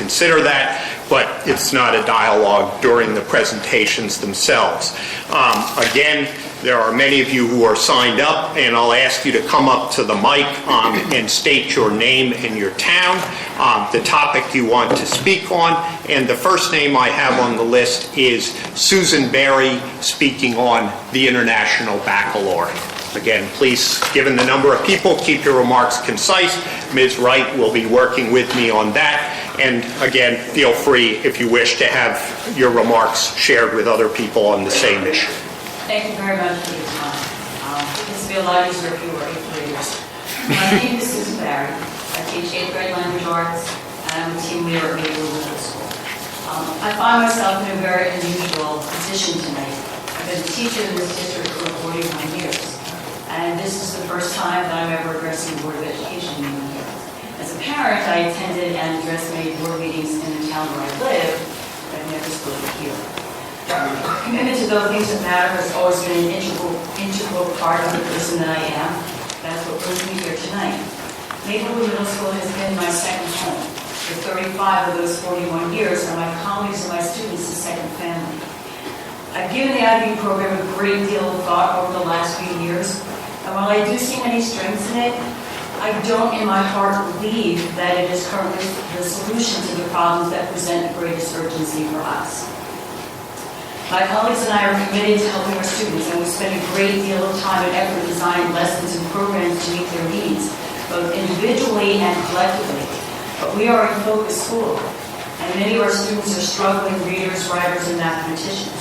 consider that, but it's not a dialogue during the presentations themselves. Again, there are many of you who are signed up, and I'll ask you to come up to the mic and state your name and your town, the topic you want to speak on, and the first name I have on the list is Susan Berry, speaking on the International Baccalaureate. Again, please, given the number of people, keep your remarks concise. Ms. Wright will be working with me on that. And again, feel free, if you wish, to have your remarks shared with other people on the same issue. Thank you very much for your time. This will be a lot easier if you were 8th graders. My name is Susan Barry. I teach 8th grade language arts, and I'm a team leader at ReRun Middle School. I find myself in a very unusual position tonight. I've been a teacher in this district for 41 years. And this is the first time that I'm ever addressing the Board of Education meeting here. As a parent, I attended and addressed many board meetings in the town where I live, but I've never spoken here. Commitment to those things that matter has always been an integral part of the person that I am. That's what brings me here tonight. Maplewood Middle School has been my second home. For 35 of those 41 years, and my colleagues and my students a second family. I've given the IB program a great deal of thought over the last few years. And while I do see many strengths in it, I don't in my heart believe that it is currently the solution to the problems that present the greatest urgency for us. My colleagues and I are committed to helping our students, and we spend a great deal of time and effort designing lessons and programs to meet their needs, both individually and collectively. But we are a focused school, and many of our students are struggling readers, writers, and mathematicians.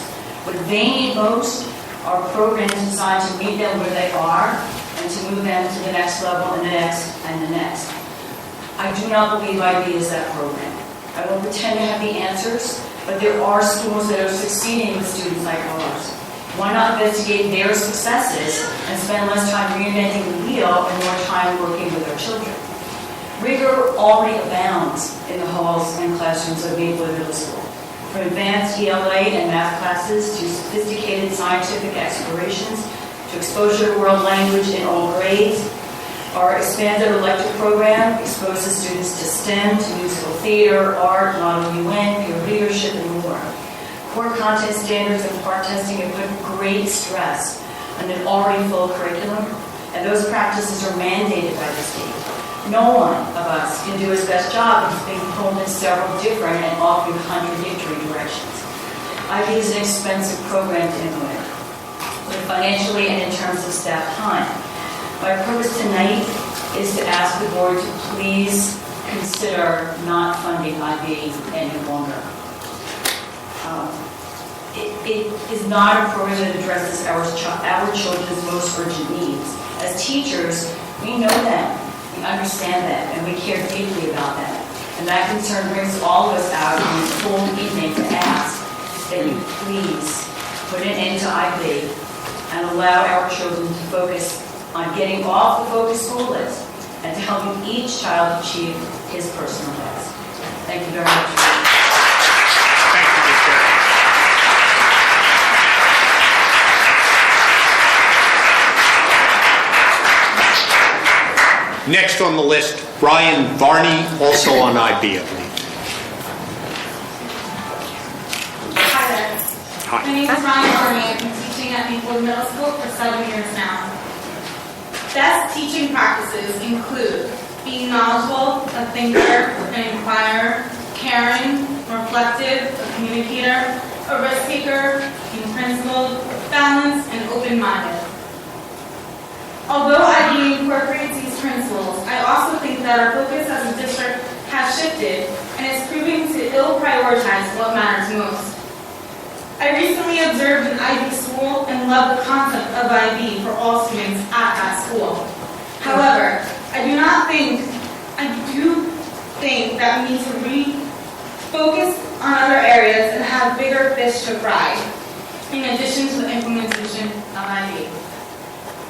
What they need most are programs designed to meet them where they are and to move them to the next level and the next and the next. I do not believe IB is that program. I won't pretend to have the answers, but there are schools that are succeeding with students like ours. Why not investigate their successes and spend less time reinventing the wheel and more time working with our children? Rigor already abounds in the halls and classrooms of Maplewood Middle School. From advanced ELA and math classes to sophisticated scientific explorations to exposure to world language in all grades, our expanded elective program exposes students to STEM, to musical theater, art, model UN, peer leadership, and more. Core content standards and part testing have put great stress on an already full curriculum, and those practices are mandated by the state. No one of us can do his best job if being pulled in several different and often contradictory directions. IB is an expensive program to implement, both financially and in terms of staff time. My purpose tonight is to ask the board to please consider not funding IB any longer. It is not a program that addresses our children's most urgent needs. As teachers, we know them. We understand that, and we care deeply about that. And that concern brings all of us out on this full evening to ask that you please put an end to IB and allow our children to focus on getting off the focus school list and to helping each child achieve his personal best. Thank you very much. Thank you, Ms. Berry. Next on the list, Brian Varney, also on IB, I believe. Hi there. Hi. My name is Brian Varney. I've been teaching at Maplewood Middle School for 7 years now. Best teaching practices include being knowledgeable, a thinker, an inquirer, caring, reflective, a communicator, a risk taker, being principled, balanced, and open-minded. Although IB incorporates these principles, I also think that our focus as a district has shifted and is proving to ill-prioritize what matters most. I recently observed an IB school and loved the concept of IB for all students at that school. However, I do think that we need to refocus on other areas and have bigger fish to fry, in addition to the implementation of IB.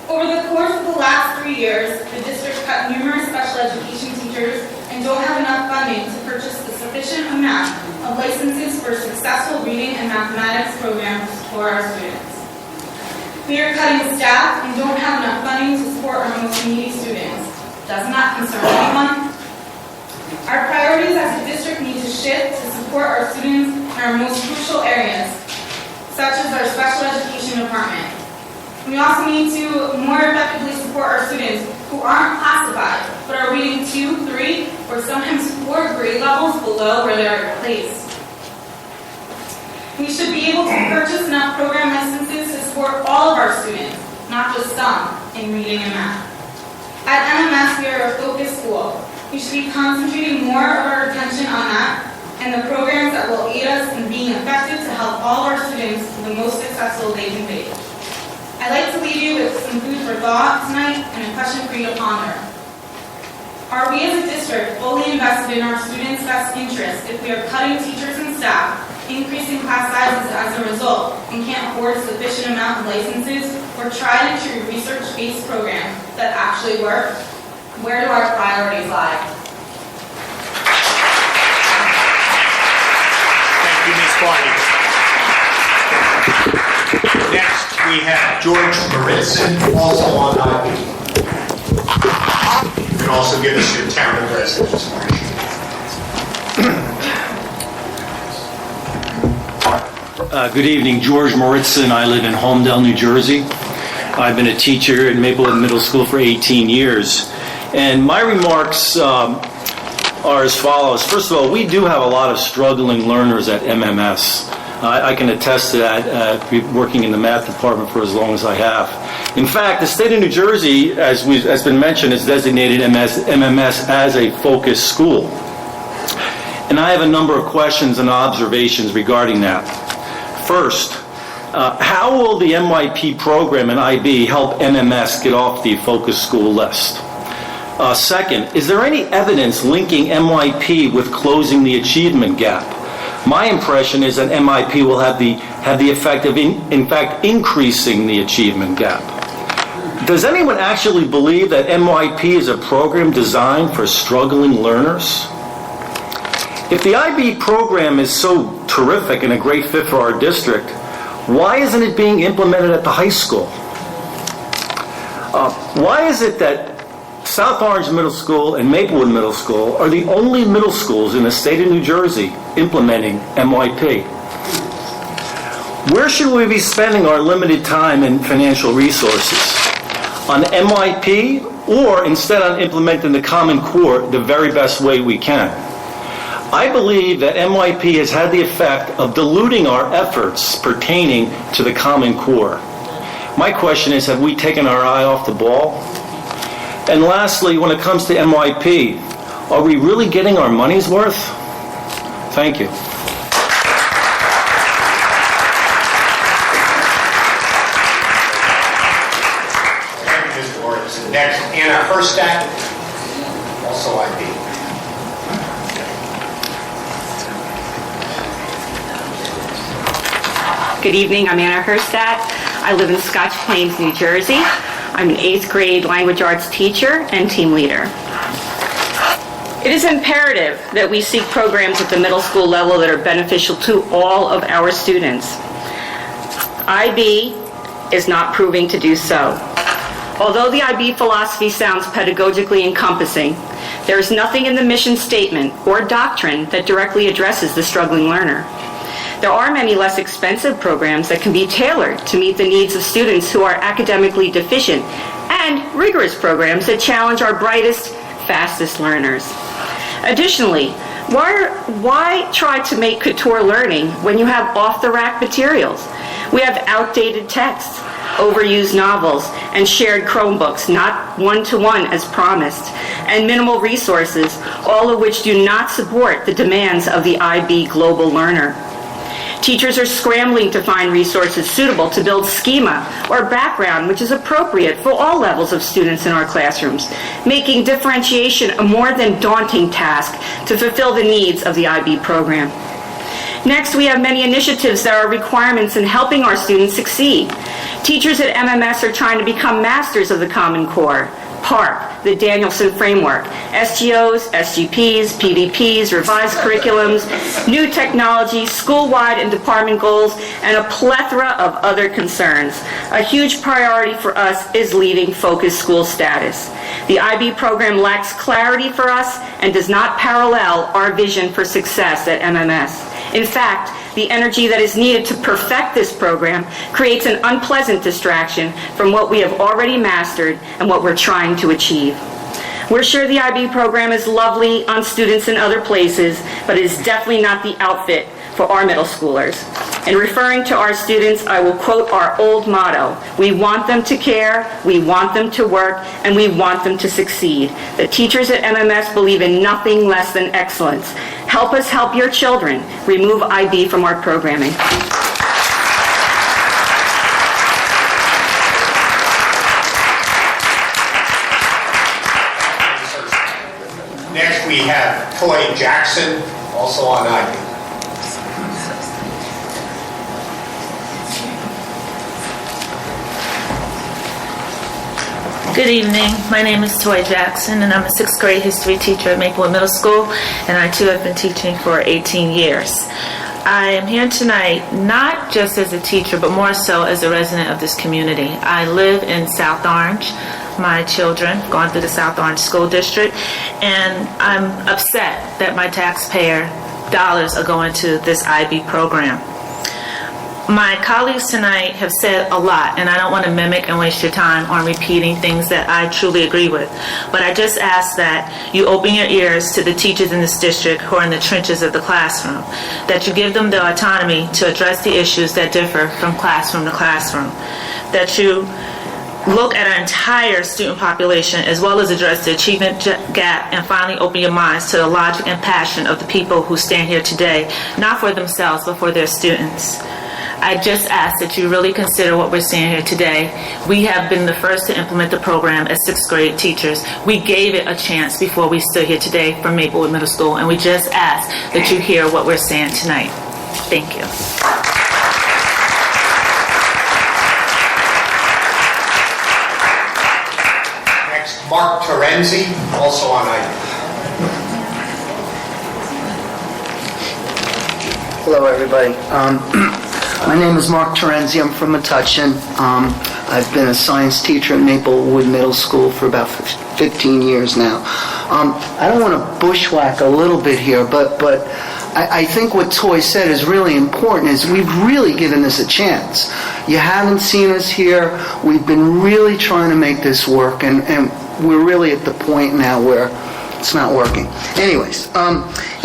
Over the course of the last 3 years, the district cut numerous special education teachers and don't have enough funding to purchase a sufficient amount of licenses for successful reading and mathematics programs for our students. We are cutting staff and don't have enough funding to support our most needy students. Doesn't that concern anyone? Our priorities as a district need to shift support our students in our most crucial areas, such as our special education department. We also need to more effectively support our students who aren't classified, but are reading 2, 3, or sometimes 4 grade levels below where they are placed. We should be able to purchase enough program licenses to support all of our students, not just some, in reading and math. At MMS, we are a focused school. We should be concentrating more of our attention on that and the programs that will aid us in being effective to help all of our students be the most successful they can be. I'd like to leave you with some food for thought tonight and a question for you to ponder. Are we as a district fully invested in our students' best interest if we are cutting teachers and staff, increasing class sizes as a result, and can't afford a sufficient amount of licenses or tried and true research-based programs that actually work? Where do our priorities lie? Thank you, Ms. Barney. Next, we have George Maritzin, also on IB. You can also give us your town address. Good evening, George Maritzin. I live in Holmdel, New Jersey. I've been a teacher at Maplewood Middle School for 18 years. And my remarks are as follows. First of all, we do have a lot of struggling learners at MMS. I can attest to that, working in the math department for as long as I have. In fact, the state of New Jersey, as has been mentioned, has designated MMS as a focus school. And I have a number of questions and observations regarding that. First, how will the MYP program in IB help MMS get off the focus school list? Second, is there any evidence linking MYP with closing the achievement gap? My impression is that MYP will have the effect of, in fact, increasing the achievement gap. Does anyone actually believe that MYP is a program designed for struggling learners? If the IB program is so terrific and a great fit for our district, why isn't it being implemented at the high school? Why is it that South Orange Middle School and Maplewood Middle School are the only middle schools in the state of New Jersey implementing MYP? Where should we be spending our limited time and financial resources? On MYP, or instead on implementing the Common Core the very best way we can? I believe that MYP has had the effect of diluting our efforts pertaining to the Common Core. My question is, have we taken our eye off the ball? And lastly, when it comes to MYP, are we really getting our money's worth? Thank you. Thank you, Ms. Lawrence. Next, Anna Herstadt, also IB. Good evening, I'm Anna Herstadt. I live in Scotch Plains, New Jersey. I'm an 8th grade language arts teacher and team leader. It is imperative that we seek programs at the middle school level that are beneficial to all of our students. IB is not proving to do so. Although the IB philosophy sounds pedagogically encompassing, there is nothing in the mission statement or doctrine that directly addresses the struggling learner. There are many less expensive programs that can be tailored to meet the needs of students who are academically deficient, and rigorous programs that challenge our brightest, fastest learners. Additionally, why try to make couture learning when you have off-the-rack materials? We have outdated texts, overused novels, and shared Chromebooks, not one-to-one as promised, and minimal resources, all of which do not support the demands of the IB global learner. Teachers are scrambling to find resources suitable to build schema or background which is appropriate for all levels of students in our classrooms, making differentiation a more than daunting task to fulfill the needs of the IB program. Next, we have many initiatives that are requirements in helping our students succeed. Teachers at MMS are trying to become masters of the Common Core, PARC, the Danielson Framework, SGOs, SGPs, PVPs, revised curriculums, new technology, school-wide and department goals, and a plethora of other concerns. A huge priority for us is leaving focused school status. The IB program lacks clarity for us and does not parallel our vision for success at MMS. In fact, the energy that is needed to perfect this program creates an unpleasant distraction from what we have already mastered and what we're trying to achieve. We're sure the IB program is lovely on students in other places, but it is definitely not the outfit for our middle schoolers. In referring to our students, I will quote our old motto: we want them to care, we want them to work, and we want them to succeed. The teachers at MMS believe in nothing less than excellence. Help us help your children. Remove IB from our programming. Next, we have Toy Jackson, also on IB. Good evening. My name is Toy Jackson, and I'm a 6th grade history teacher at Maplewood Middle School, and I too have been teaching for 18 years. I am here tonight not just as a teacher, but more so as a resident of this community. I live in South Orange. My children have gone through the South Orange School District, and I'm upset that my taxpayer dollars are going to this IB program. My colleagues tonight have said a lot, and I don't want to mimic and waste your time on repeating things that I truly agree with. But I just ask that you open your ears to the teachers in this district who are in the trenches of the classroom, that you give them the autonomy to address the issues that differ from classroom to classroom, that you look at our entire student population as well as address the achievement gap, and finally open your minds to the logic and passion of the people who stand here today, not for themselves, but for their students. I just ask that you really consider what we're seeing here today. We have been the first to implement the program as 6th grade teachers. We gave it a chance before we stood here today from Maplewood Middle School, and we just ask that you hear what we're saying tonight. Thank you. Next, Mark Terenzi, also on IB. Hello, everybody. My name is Mark Terenzi. I'm from Metuchen. I've been a science teacher at Maplewood Middle School for about 15 years now. I don't want to bushwhack a little bit here, but I think what Toy said is really important, is we've really given this a chance. You haven't seen us here. We've been really trying to make this work, and we're really at the point now where it's not working. Anyways,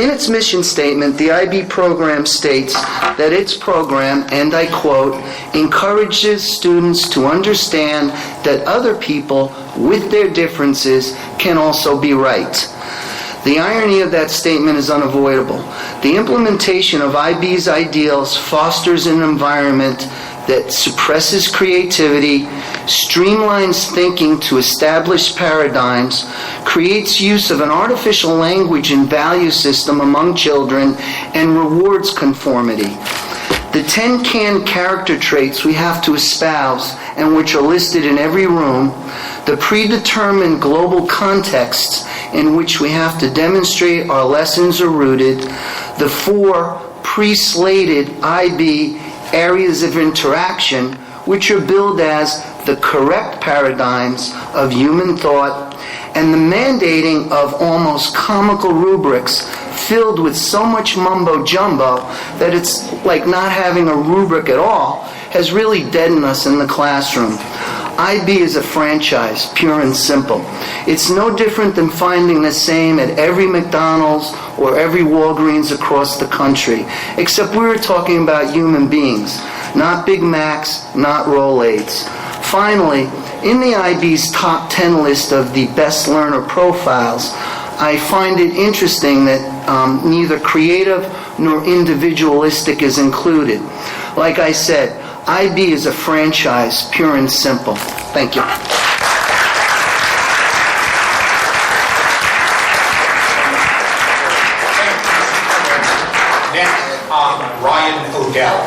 in its mission statement, the IB program states that its program, and I quote, encourages students to understand that other people with their differences can also be right. The irony of that statement is unavoidable. The implementation of IB's ideals fosters an environment that suppresses creativity, streamlines thinking to established paradigms, creates use of an artificial language and value system among children, and rewards conformity. The 10 canned character traits we have to espouse, and which are listed in every room, the predetermined global contexts in which we have to demonstrate our lessons are rooted, the 4 pre-slated IB areas of interaction, which are billed as the correct paradigms of human thought, and the mandating of almost comical rubrics filled with so much mumbo-jumbo that it's like not having a rubric at all, has really deadened us in the classroom. IB is a franchise, pure and simple. It's no different than finding the same at every McDonald's or every Walgreens across the country, except we were talking about human beings, not Big Macs, not Rolaids. Finally, in the IB's top 10 list of the best learner profiles, I find it interesting that neither creative nor individualistic is included. Like I said, IB is a franchise, pure and simple. Thank you. Next, Ryan Odell.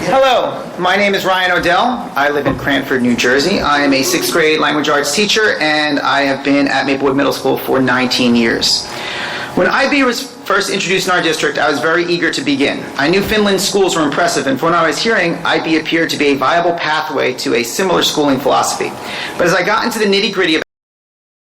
Hello, my name is Ryan Odell. I live in Cranford, New Jersey. I am a 6th grade language arts teacher, and I have been at Maplewood Middle School for 19 years. When IB was first introduced in our district, I was very eager to begin. I knew Finland's schools were impressive, and from what I was hearing, IB appeared to be a viable pathway to a similar schooling philosophy. But as I got into the nitty-gritty of